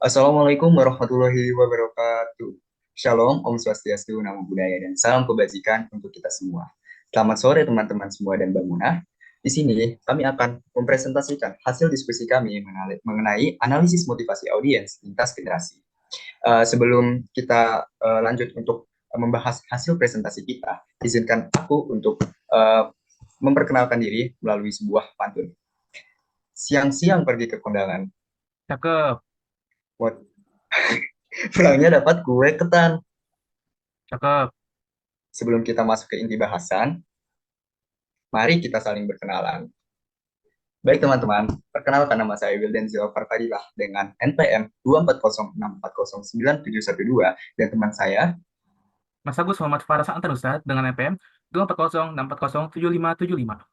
Assalamualaikum warahmatullahi wabarakatuh. Shalom, Om Swastiastu, Namo Buddhaya, dan salam kebajikan untuk kita semua. Selamat sore teman-teman semua dan Bangunah. Di sini kami akan mempresentasikan hasil diskusi kami mengenai analisis motivasi audiens lintas generasi. Sebelum kita lanjut untuk membahas hasil presentasi kita, izinkan aku untuk memperkenalkan diri melalui sebuah pantun. Siang-siang pergi ke kondangan, Cakep, pulangnya dapat kue ketan. cakep. Sebelum kita masuk ke inti bahasan, mari kita saling berkenalan. Baik teman-teman, perkenalkan nama saya Wildan Zilfar Fadilah dengan NPM 24064097112 dan teman saya. Mas Agus Muhammad Faras Antarusat dengan NPM 24064075575.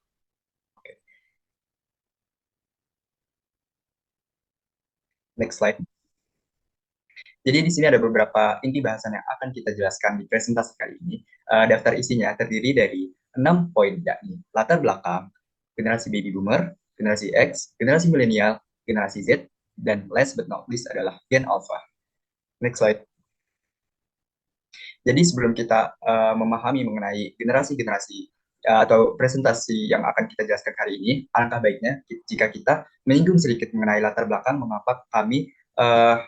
Next slide. Jadi di sini ada beberapa inti bahasan yang akan kita jelaskan di presentasi kali ini. Daftar isinya terdiri dari 6 poin, yakni latar belakang, generasi baby boomer, generasi X, generasi milenial, generasi Z, dan last but not least adalah Gen Alpha. Next slide. Jadi sebelum kita memahami mengenai generasi-generasi atau presentasi yang akan kita jelaskan hari ini, alangkah baiknya jika kita menyinggung sedikit mengenai latar belakang uh,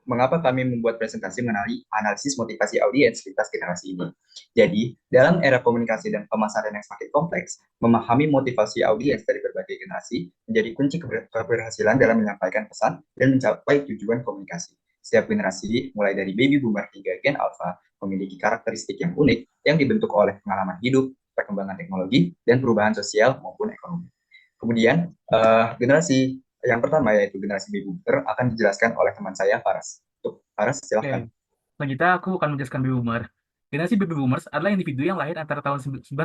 mengapa kami membuat presentasi mengenai analisis motivasi audiens lintas generasi ini. Jadi, dalam era komunikasi dan pemasaran yang semakin kompleks, memahami motivasi audiens dari berbagai generasi menjadi kunci keberhasilan dalam menyampaikan pesan dan mencapai tujuan komunikasi. Setiap generasi, mulai dari baby boomer hingga gen alpha, memiliki karakteristik yang unik yang dibentuk oleh pengalaman hidup, perkembangan teknologi, dan perubahan sosial maupun ekonomi. Kemudian, generasi yang pertama yaitu generasi baby boomer akan dijelaskan oleh teman saya Faras. Tuh, Faras Oke, silahkan. selanjutnya aku akan menjelaskan baby boomer. Generasi baby boomers adalah individu yang lahir antara tahun 1946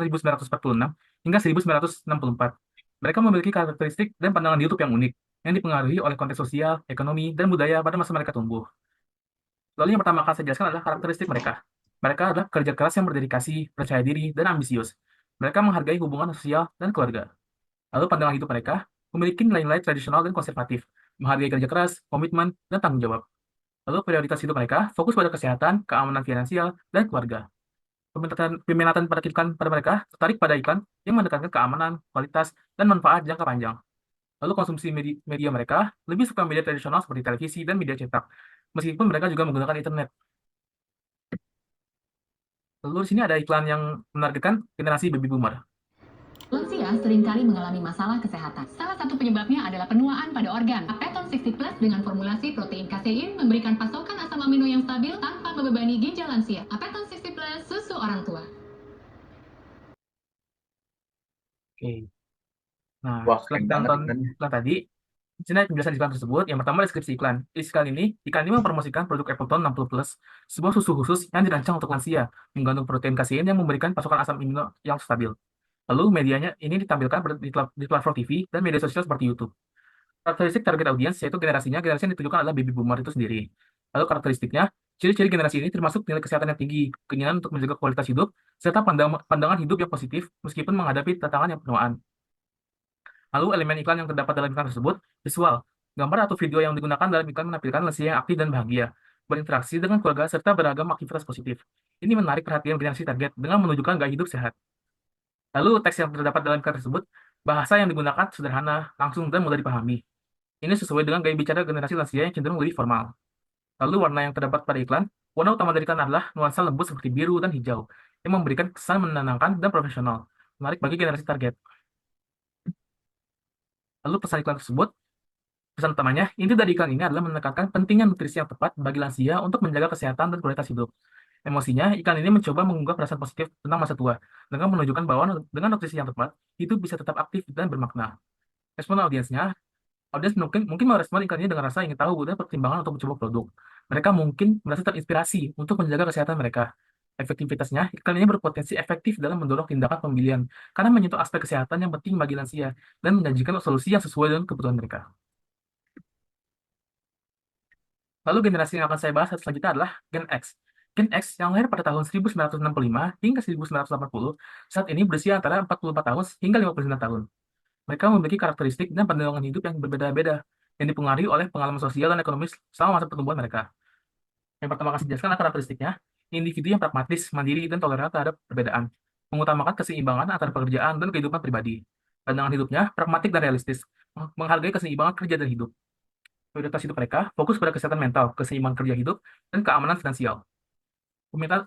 hingga 1964. Mereka memiliki karakteristik dan pandangan hidup yang unik, yang dipengaruhi oleh konteks sosial, ekonomi, dan budaya pada masa mereka tumbuh. Lalu yang pertama akan saya jelaskan adalah karakteristik mereka. Mereka adalah kerja keras yang berdedikasi, percaya diri, dan ambisius. Mereka menghargai hubungan sosial dan keluarga. Lalu pandangan hidup mereka memiliki nilai-nilai tradisional dan konservatif, menghargai kerja keras, komitmen, dan tanggung jawab. Lalu prioritas hidup mereka fokus pada kesehatan, keamanan finansial, dan keluarga. Peminatan pada iklan pada mereka tertarik pada iklan yang menekankan keamanan, kualitas, dan manfaat jangka panjang. Lalu konsumsi media mereka lebih suka media tradisional seperti televisi dan media cetak, meskipun mereka juga menggunakan internet. Lalu di sini ada iklan yang menargetkan generasi baby boomer. Lansia seringkali mengalami masalah kesehatan. Salah satu penyebabnya adalah penuaan pada organ. Apeton 60 Plus dengan formulasi protein kasein memberikan pasokan asam amino yang stabil tanpa membebani ginjal lansia. Apeton 60 Plus, susu orang tua. Oke. Nah, Wah, setelah keren kita banget nonton iklannya. iklan tadi, di sini ada penjelasan iklan tersebut. Yang pertama deskripsi iklan. Iklan ini mempromosikan produk Appleton 60 Plus, sebuah susu khusus yang dirancang untuk lansia, mengandung protein kasein yang memberikan pasokan asam amino yang stabil. Lalu medianya ini ditampilkan di platform TV dan media sosial seperti YouTube. Karakteristik target audiens yaitu generasi yang ditujukan adalah baby boomer itu sendiri. Lalu karakteristiknya, ciri-ciri generasi ini termasuk nilai kesehatan yang tinggi, keinginan untuk menjaga kualitas hidup, serta pandangan hidup yang positif meskipun menghadapi tantangan yang penuaan. Lalu elemen iklan yang terdapat dalam iklan tersebut, visual. Gambar atau video yang digunakan dalam iklan menampilkan lansia yang aktif dan bahagia, berinteraksi dengan keluarga serta beragam aktivitas positif. Ini menarik perhatian generasi target dengan menunjukkan gaya hidup sehat. Lalu teks yang terdapat dalam iklan tersebut, bahasa yang digunakan sederhana, langsung, dan mudah dipahami. Ini sesuai dengan gaya bicara generasi lansia yang cenderung lebih formal. Lalu warna yang terdapat pada iklan, warna utama dari iklan adalah nuansa lembut seperti biru dan hijau, yang memberikan kesan menenangkan dan profesional, menarik bagi generasi target. Lalu pesan iklan tersebut, pesan utamanya, inti dari iklan ini adalah menekankan pentingnya nutrisi yang tepat bagi lansia untuk menjaga kesehatan dan kualitas hidup. Emosinya, iklan ini mencoba mengunggah perasaan positif tentang masa tua, dengan menunjukkan bahwa dengan nutrisi yang tepat, hidup bisa tetap aktif dan bermakna. Respon audiensnya, audiens mungkin mungkin merespon iklan ini dengan rasa ingin tahu dan pertimbangan untuk mencoba produk. Mereka mungkin merasa terinspirasi untuk menjaga kesehatan mereka. Efektivitasnya, iklan ini berpotensi efektif dalam mendorong tindakan pembelian karena menyentuh aspek kesehatan yang penting bagi lansia dan menjanjikan solusi yang sesuai dengan kebutuhan mereka. Lalu generasi yang akan saya bahas selanjutnya adalah Gen X. Gen X yang lahir pada tahun 1965 hingga 1980 saat ini berusia antara 44 tahun hingga 59 tahun. Mereka memiliki karakteristik dan pandangan hidup yang berbeda-beda. yang dipengaruhi oleh pengalaman sosial dan ekonomis selama masa pertumbuhan mereka. Yang pertama akan saya jelaskan karakteristiknya, individu yang pragmatis, mandiri, dan toleran terhadap perbedaan, mengutamakan keseimbangan antara pekerjaan dan kehidupan pribadi. Pandangan hidupnya pragmatik dan realistis, menghargai keseimbangan kerja dan hidup. Prioritas hidup mereka fokus pada kesehatan mental, keseimbangan kerja hidup, dan keamanan finansial.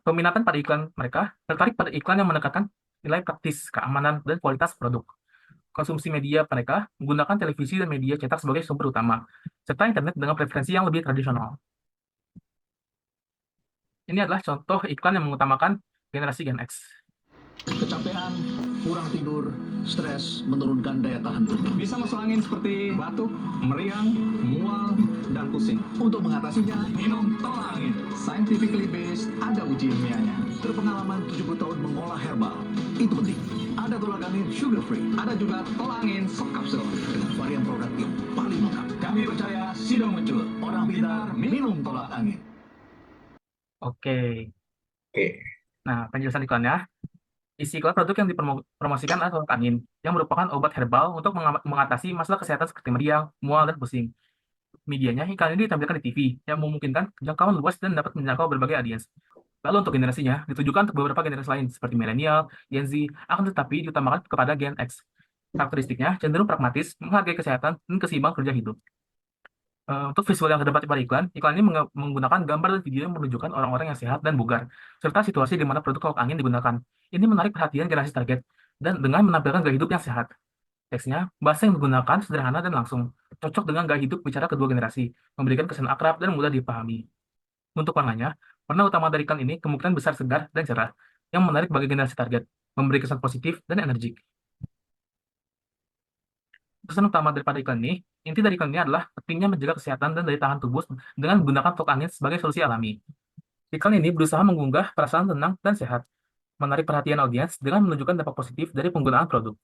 Peminatan pada iklan mereka tertarik pada iklan yang menekankan nilai praktis, keamanan, dan kualitas produk. Konsumsi media mereka menggunakan televisi dan media cetak sebagai sumber utama, serta internet dengan preferensi yang lebih tradisional. Ini adalah contoh iklan yang mengutamakan generasi Gen X. Kecapean, kurang tidur, stres, menurunkan daya tahan tubuh. Bisa masuk angin seperti batuk, meriang, mual, dan pusing. Untuk mengatasinya, Minum tolak angin. scientifically based, ada uji ilmiahnya. Berpengalaman 70 tahun mengolah herbal. Itu penting. Ada tolak angin sugar free. Ada juga tolak angin sok kapsul. Dengan varian produk yang paling lengkap. Kami percaya sidang muncul. Orang pintar minum tolak angin. Oke. Oke. Nah, penjelasan iklannya. Isi iklan produk yang dipromosikan adalah tolak angin, yang merupakan obat herbal untuk mengatasi masalah kesehatan seperti meriang, mual, dan pusing. Medianya, iklan ini ditampilkan di TV, yang memungkinkan jangkauan luas dan dapat menjangkau berbagai audiens. Lalu untuk generasinya, ditujukan untuk beberapa generasi lain, seperti milenial, Gen Z, akan tetapi diutamakan kepada Gen X. Karakteristiknya cenderung pragmatis, menghargai kesehatan, dan keseimbangan kerja hidup. Untuk visual yang terdapat pada iklan ini menggunakan gambar dan video yang menunjukkan orang-orang yang sehat dan bugar, serta situasi di mana produk tolak angin digunakan. Ini menarik perhatian generasi target, dan dengan menampilkan gaya hidup yang sehat. Teksnya, bahasa yang digunakan sederhana dan langsung, cocok dengan gaya hidup bicara kedua generasi, memberikan kesan akrab dan mudah dipahami. Untuk warnanya, warna utama dari iklan ini kemungkinan besar segar dan cerah, yang menarik bagi generasi target, memberi kesan positif dan energik. Pesan utama daripada iklan ini, inti dari iklan ini adalah pentingnya menjaga kesehatan dan daya tahan tubuh dengan menggunakan tolak angin sebagai solusi alami. Iklan ini berusaha mengunggah perasaan tenang dan sehat, menarik perhatian audiens dengan menunjukkan dampak positif dari penggunaan produk.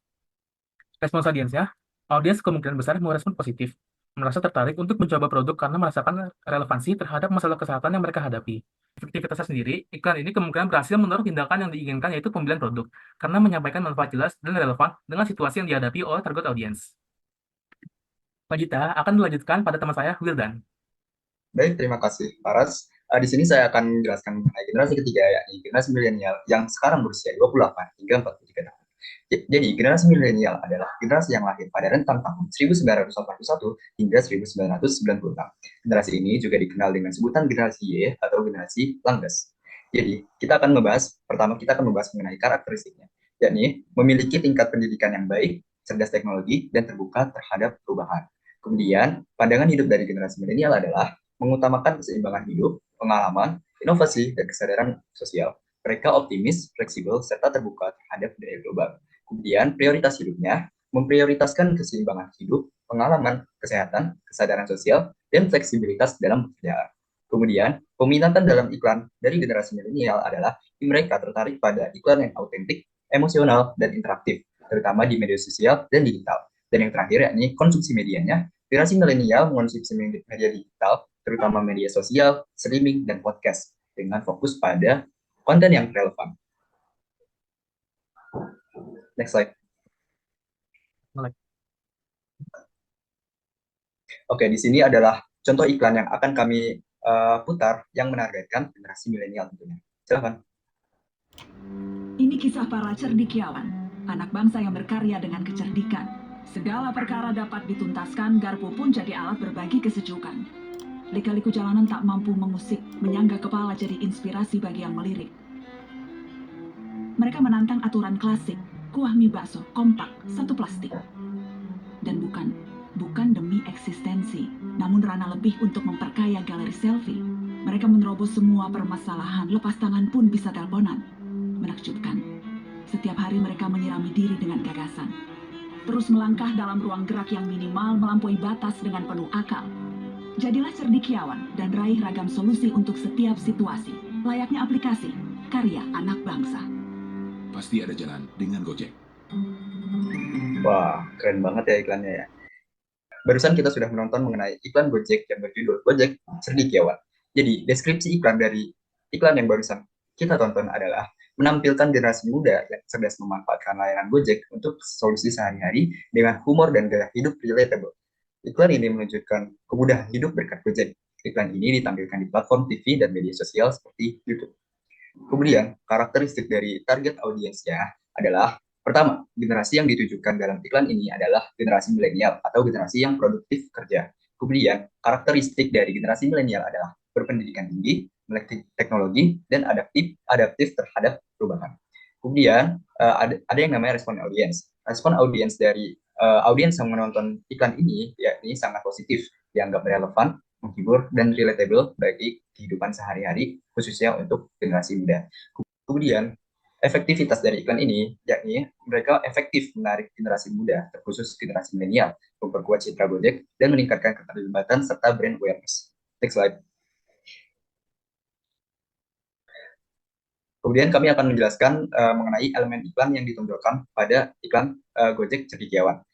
Respons audiens kemungkinan besar merespon positif, merasa tertarik untuk mencoba produk karena merasakan relevansi terhadap masalah kesehatan yang mereka hadapi. Efektivitasnya sendiri, iklan ini kemungkinan berhasil mendorong tindakan yang diinginkan, yaitu pembelian produk, karena menyampaikan manfaat jelas dan relevan dengan situasi yang dihadapi oleh target audiens. Selanjutnya akan dilanjutkan pada teman saya, Wildan. Baik, terima kasih, Paras. Di sini saya akan menjelaskan mengenai generasi ketiga, yakni generasi milenial yang sekarang berusia 28 hingga 43 tahun. Jadi, generasi milenial adalah generasi yang lahir pada rentang tahun 1981 hingga 1996. Generasi ini juga dikenal dengan sebutan generasi Y atau generasi Langgas. Jadi, pertama kita akan membahas mengenai karakteristiknya, yakni memiliki tingkat pendidikan yang baik, cerdas teknologi, dan terbuka terhadap perubahan. Kemudian, pandangan hidup dari generasi milenial adalah mengutamakan keseimbangan hidup, pengalaman, inovasi, dan kesadaran sosial. Mereka optimis, fleksibel, serta terbuka terhadap budaya global. Kemudian, prioritas hidupnya memprioritaskan keseimbangan hidup, pengalaman, kesehatan, kesadaran sosial, dan fleksibilitas dalam pekerjaan. Kemudian, peminatan dalam iklan dari generasi milenial adalah mereka tertarik pada iklan yang autentik, emosional, dan interaktif, terutama di media sosial dan digital. Dan yang terakhir, yakni konsumsi medianya. Generasi milenial mengonsumsi media digital, terutama media sosial, streaming, dan podcast, dengan fokus pada konten yang relevan. Next slide. Oke, di sini adalah contoh iklan yang akan kami putar yang menargetkan generasi milenial tentunya. Silakan. Ini kisah para cendekiawan, anak bangsa yang berkarya dengan kecerdikan. Segala perkara dapat dituntaskan, garpu pun jadi alat berbagi kesejukan. Lika-liku jalanan tak mampu mengusik, menyangga kepala jadi inspirasi bagi yang melirik. Mereka menantang aturan klasik, kuah mie bakso, kompak, satu plastik. Dan bukan demi eksistensi, namun ranah lebih untuk memperkaya galeri selfie. Mereka menerobos semua permasalahan, lepas tangan pun bisa teleponan. Menakjubkan. Setiap hari mereka menyirami diri dengan gagasan. Terus melangkah dalam ruang gerak yang minimal melampaui batas dengan penuh akal. Jadilah cendekiawan dan raih ragam solusi untuk setiap situasi. Layaknya aplikasi, karya anak bangsa. Pasti ada jalan dengan Gojek. Wah, keren banget ya iklannya ya. Barusan kita sudah menonton mengenai iklan Gojek yang berjudul Gojek Cendekiawan. Jadi, deskripsi iklan dari iklan yang barusan kita tonton adalah menampilkan generasi muda yang cerdas memanfaatkan layanan Gojek untuk solusi sehari-hari dengan humor dan gaya hidup relatable. Iklan ini menunjukkan kemudahan hidup berkat Gojek. Iklan ini ditampilkan di platform TV dan media sosial seperti YouTube. Kemudian, karakteristik dari target audiensnya adalah pertama, generasi yang ditujukan dalam iklan ini adalah generasi milenial atau generasi yang produktif kerja. Kemudian, karakteristik dari generasi milenial adalah berpendidikan tinggi, melek teknologi, dan adaptif terhadap perubahan. Kemudian, ada yang namanya respon audiens. Respon audiens dari audiens yang menonton iklan ini yakni sangat positif, dianggap relevan, menghibur, dan relatable bagi kehidupan sehari-hari, khususnya untuk generasi muda. Kemudian, efektivitas dari iklan ini, yakni mereka efektif menarik generasi muda, terkhusus generasi milenial, memperkuat citra Gojek, dan meningkatkan keterlibatan serta brand awareness. Next slide. Kemudian kami akan menjelaskan mengenai elemen iklan yang ditonjolkan pada iklan Gojek Cendekiawan.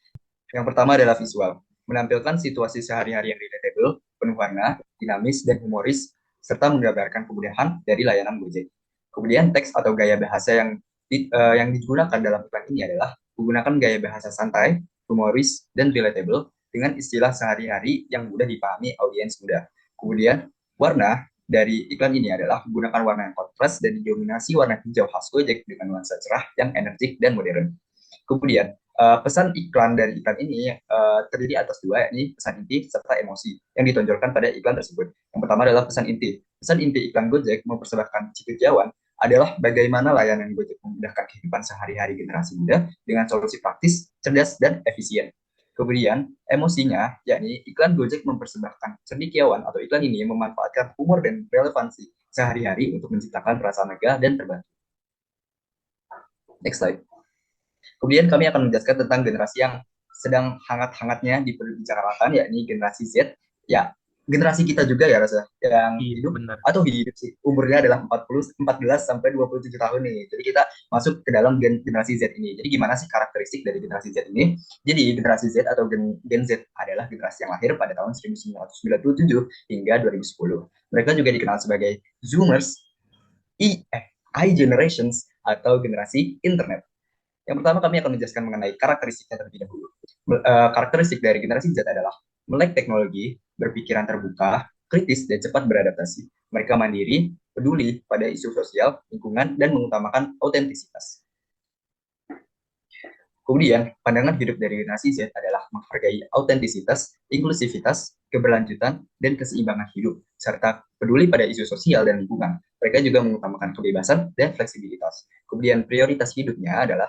Yang pertama adalah visual, menampilkan situasi sehari-hari yang relatable, penuh warna, dinamis, dan humoris, serta menggambarkan kemudahan dari layanan Gojek. Kemudian teks atau gaya bahasa yang digunakan dalam iklan ini adalah menggunakan gaya bahasa santai, humoris, dan relatable dengan istilah sehari-hari yang mudah dipahami audiens muda. Kemudian warna dari iklan ini adalah menggunakan warna yang kontras dan didominasi warna hijau khas Gojek dengan nuansa cerah yang energik dan modern. Kemudian pesan iklan dari iklan ini terdiri atas dua, yakni pesan inti serta emosi yang ditonjolkan pada iklan tersebut. Yang pertama adalah pesan inti. Pesan inti iklan Gojek mempersembahkan Cendekiawan adalah bagaimana layanan Gojek memudahkan kehidupan sehari-hari generasi muda dengan solusi praktis, cerdas, dan efisien. Kemudian emosinya, yakni iklan Gojek mempersembahkan Cendekiawan atau iklan ini memanfaatkan humor dan relevansi sehari-hari untuk menciptakan perasaan lega dan terbantu. Next slide. Kemudian kami akan menjelaskan tentang generasi yang sedang hangat-hangatnya diperbicarakan, yakni generasi Z. Ya, generasi kita juga ya rasa yang hidup atau hidup sih. Umurnya adalah 14 sampai 27 tahun nih. Jadi kita masuk ke dalam generasi Z ini. Jadi gimana sih karakteristik dari generasi Z ini? Jadi generasi Z atau Gen Z adalah generasi yang lahir pada tahun 1997 hingga 2010. Mereka juga dikenal sebagai Zoomers, I generations atau generasi internet. Yang pertama kami akan menjelaskan mengenai karakteristiknya terlebih dahulu. Karakteristik dari generasi Z adalah melek teknologi, berpikiran terbuka, kritis, dan cepat beradaptasi. Mereka mandiri, peduli pada isu sosial, lingkungan, dan mengutamakan autentisitas. Kemudian, pandangan hidup dari generasi Z adalah menghargai autentisitas, inklusivitas, keberlanjutan, dan keseimbangan hidup, serta peduli pada isu sosial dan lingkungan. Mereka juga mengutamakan kebebasan dan fleksibilitas. Kemudian, prioritas hidupnya adalah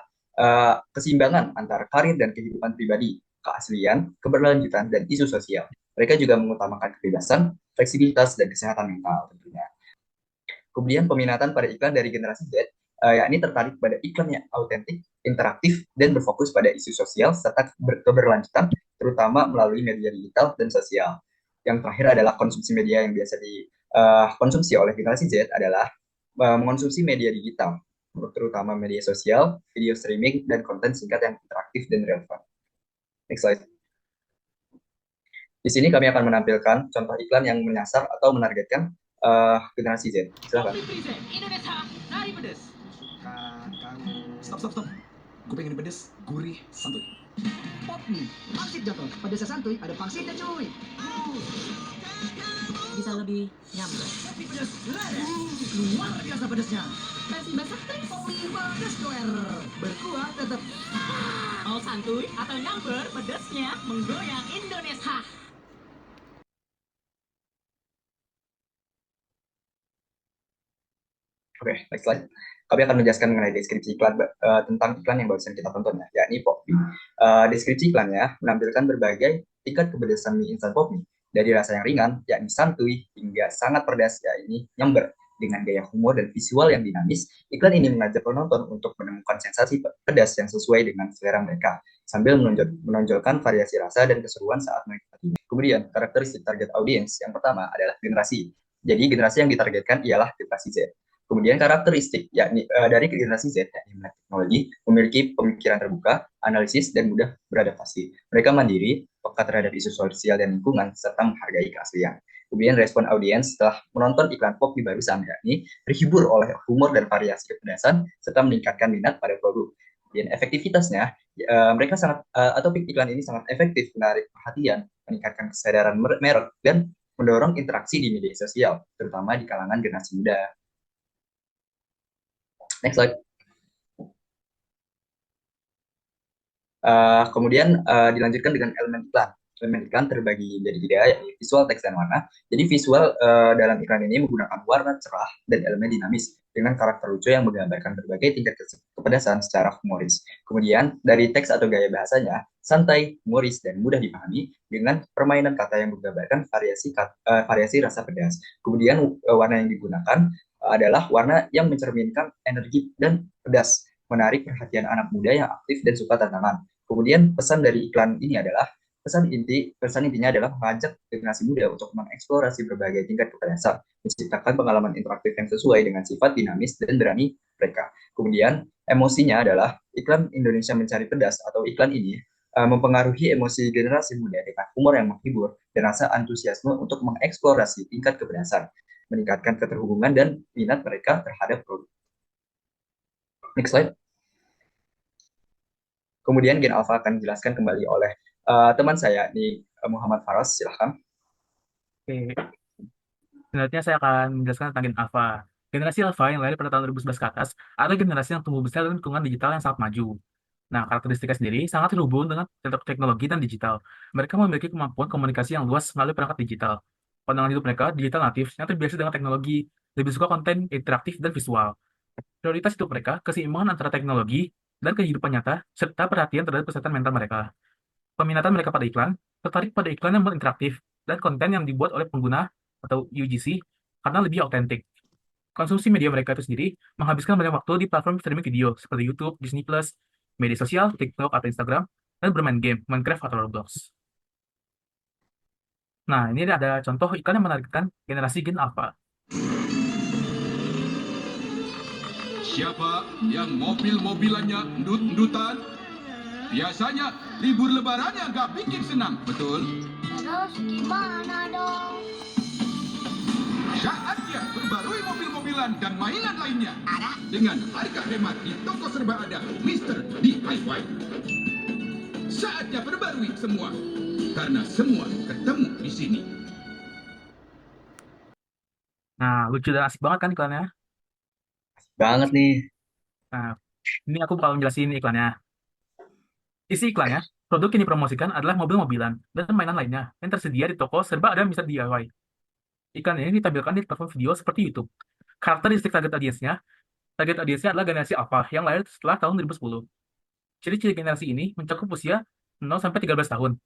keseimbangan antara karir dan kehidupan pribadi, keaslian, keberlanjutan, dan isu sosial. Mereka juga mengutamakan kebebasan, fleksibilitas, dan kesehatan mental tentunya. Kemudian peminatan pada iklan dari generasi Z, yakni tertarik pada iklan yang autentik, interaktif, dan berfokus pada isu sosial serta keberlanjutan, terutama melalui media digital dan sosial. Yang terakhir adalah konsumsi media yang biasa dikonsumsi oleh generasi Z adalah mengonsumsi media digital, terutama media sosial, video streaming, dan konten singkat yang interaktif dan relevan. Next slide. Di sini kami akan menampilkan contoh iklan yang menyasar atau menargetkan generasi Z. Silakan. Stop. Gue pengen pedes, gurih, santuy. Pop mie, pangsit jatuh. Pedasnya santuy, ada pangsitnya cuy. Bisa lebih nyampe. Pedas, luar biasa pedasnya. Versi basah please. Pop mie pedas doer. Berkuah tetap. Mau santuy atau nyamber, pedasnya menggoyang Indonesia. Oke, next slide. Kami akan menjelaskan mengenai deskripsi iklan tentang iklan yang barusan kita tonton ya, yakni Pop Mie. Deskripsi iklannya menampilkan berbagai tingkat kepedasan mie instan Pop Mie, dari rasa yang ringan, yakni santuy, hingga sangat pedas, yakni nyamber. Dengan gaya humor dan visual yang dinamis, iklan ini mengajak penonton untuk menemukan sensasi pedas yang sesuai dengan selera mereka, sambil menonjolkan variasi rasa dan keseruan saat menikmatinya. Kemudian, karakteristik target audience yang pertama adalah generasi. Jadi, generasi yang ditargetkan ialah generasi Z. Kemudian karakteristik yakni dari generasi Z, yakni melek teknologi, memiliki pemikiran terbuka, analisis, dan mudah beradaptasi. Mereka mandiri, peka terhadap isu sosial dan lingkungan, serta menghargai keaslian. Kemudian respon audiens setelah menonton iklan Pop Mie barusan, yakni terhibur oleh humor dan variasi kepedasan, serta meningkatkan minat pada produk. Kemudian efektivitasnya, mereka sangat atau iklan ini sangat efektif menarik perhatian, meningkatkan kesadaran merek dan mendorong interaksi di media sosial, terutama di kalangan generasi muda. Next slide. Kemudian dilanjutkan dengan elemen iklan. Elemen iklan terbagi menjadi tiga, yaitu visual, teks, dan warna. Jadi visual dalam iklan ini menggunakan warna cerah dan elemen dinamis dengan karakter lucu yang menggambarkan berbagai tingkat kepedasan secara humoris. Kemudian dari teks atau gaya bahasanya santai, humoris, dan mudah dipahami dengan permainan kata yang menggambarkan variasi rasa pedas. Kemudian warna yang digunakan adalah warna yang mencerminkan energi dan pedas, menarik perhatian anak muda yang aktif dan suka tantangan. Kemudian pesan dari iklan ini adalah pesan intinya adalah mengajak generasi muda untuk mengeksplorasi berbagai tingkat kepedasan, menciptakan pengalaman interaktif yang sesuai dengan sifat dinamis dan berani mereka. Kemudian emosinya adalah iklan Indonesia Mencari Pedas atau iklan ini mempengaruhi emosi generasi muda dengan humor yang menghibur dan rasa antusiasme untuk mengeksplorasi tingkat kepedasan, meningkatkan keterhubungan dan minat mereka terhadap produk. Next slide. Kemudian Gen Alpha akan dijelaskan kembali oleh teman saya, nih Muhammad Faras, silahkan. Oke, selanjutnya saya akan menjelaskan tentang Gen Alpha. Generasi Alpha yang lahir pada tahun 2011 ke atas adalah generasi yang tumbuh besar dalam lingkungan digital yang sangat maju. Nah, karakteristiknya sendiri sangat terhubung dengan teknologi dan digital. Mereka memiliki kemampuan komunikasi yang luas melalui perangkat digital. Pandangan hidup mereka digital natif yang terbiasa dengan teknologi, lebih suka konten interaktif dan visual. Prioritas hidup mereka keseimbangan antara teknologi dan kehidupan nyata, serta perhatian terhadap kesehatan mental mereka. Peminatan mereka pada iklan tertarik pada iklan yang interaktif dan konten yang dibuat oleh pengguna atau UGC karena lebih autentik. Konsumsi media mereka itu sendiri menghabiskan banyak waktu di platform streaming video seperti YouTube, Disney+, media sosial, TikTok atau Instagram, dan bermain game, Minecraft atau Roblox. Nah, ini ada contoh iklan yang menarikkan generasi Gen Alpha. Siapa yang mobil-mobilannya ndut-ndutan? Biasanya libur lebarannya gak bikin senang, betul? Terus gimana dong? Saatnya perbarui mobil-mobilan dan mainan lainnya dengan harga hemat di toko serba ada Mr. DIY. Saatnya perbarui semua, karena semua ketemu di sini. Nah, lucu dan asik banget kan iklannya? Banget nih. Nah, ini aku bakal menjelasin iklannya. Isi iklannya, produk yang dipromosikan adalah mobil-mobilan dan mainan lainnya yang tersedia di toko serba ada Mr. DIY. Iklan ini ditampilkan di platform video seperti YouTube. Karakteristik target audiensnya adalah generasi Alpha yang lahir setelah tahun 2010. Ciri-ciri generasi ini mencakup usia 0-13 tahun.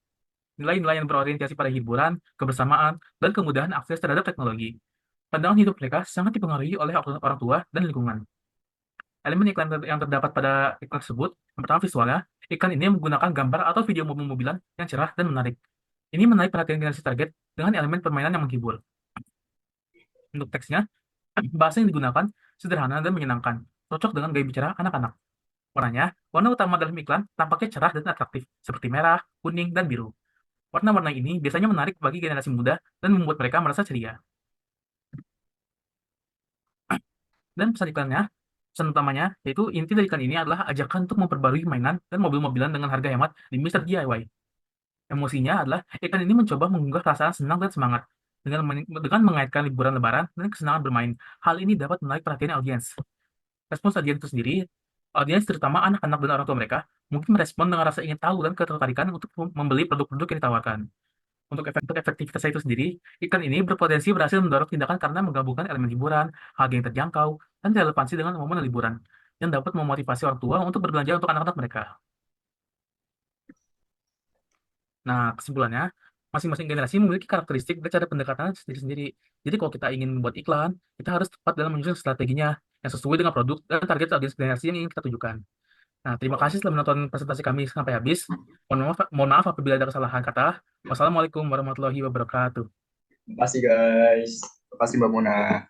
Nilai-nilai yang berorientasi pada hiburan, kebersamaan, dan kemudahan akses terhadap teknologi. Pandangan hidup mereka sangat dipengaruhi oleh orang tua dan lingkungan. Elemen iklan yang terdapat pada iklan tersebut, yang pertama visualnya, iklan ini menggunakan gambar atau video mobil-mobilan yang cerah dan menarik. Ini menarik perhatian generasi target dengan elemen permainan yang menghibur. Untuk teksnya, bahasa yang digunakan sederhana dan menyenangkan, cocok dengan gaya bicara anak-anak. Warna utama dalam iklan tampaknya cerah dan atraktif, seperti merah, kuning, dan biru. Warna-warna ini biasanya menarik bagi generasi muda dan membuat mereka merasa ceria. Dan pesan utamanya, yaitu inti dari iklan ini adalah ajakan untuk memperbarui mainan dan mobil-mobilan dengan harga hemat di Mr. DIY. Emosinya adalah iklan ini mencoba mengunggah perasaan senang dan semangat dengan mengaitkan liburan lebaran dan kesenangan bermain. Hal ini dapat menarik perhatian audiens. Respons audiens itu sendiri, audiens terutama anak-anak dan orang tua mereka, mungkin merespon dengan rasa ingin tahu dan ketertarikan untuk membeli produk-produk yang ditawarkan. Untuk efektivitasnya itu sendiri, iklan ini berpotensi berhasil mendorong tindakan karena menggabungkan elemen hiburan, harga yang terjangkau, dan relevansi dengan momen liburan, yang dapat memotivasi orang tua untuk berbelanja untuk anak-anak mereka. Nah, kesimpulannya, masing-masing generasi memiliki karakteristik dan cara pendekatan sendiri-sendiri. Jadi kalau kita ingin membuat iklan, kita harus tepat dalam menyusun strateginya yang sesuai dengan produk dan target audiens generasi yang ingin kita tujukan. Nah, terima kasih telah menonton presentasi kami sampai habis. Mohon maaf apabila ada kesalahan kata. Wassalamualaikum warahmatullahi wabarakatuh. Terima kasih guys. Terima kasih Mbak Mona.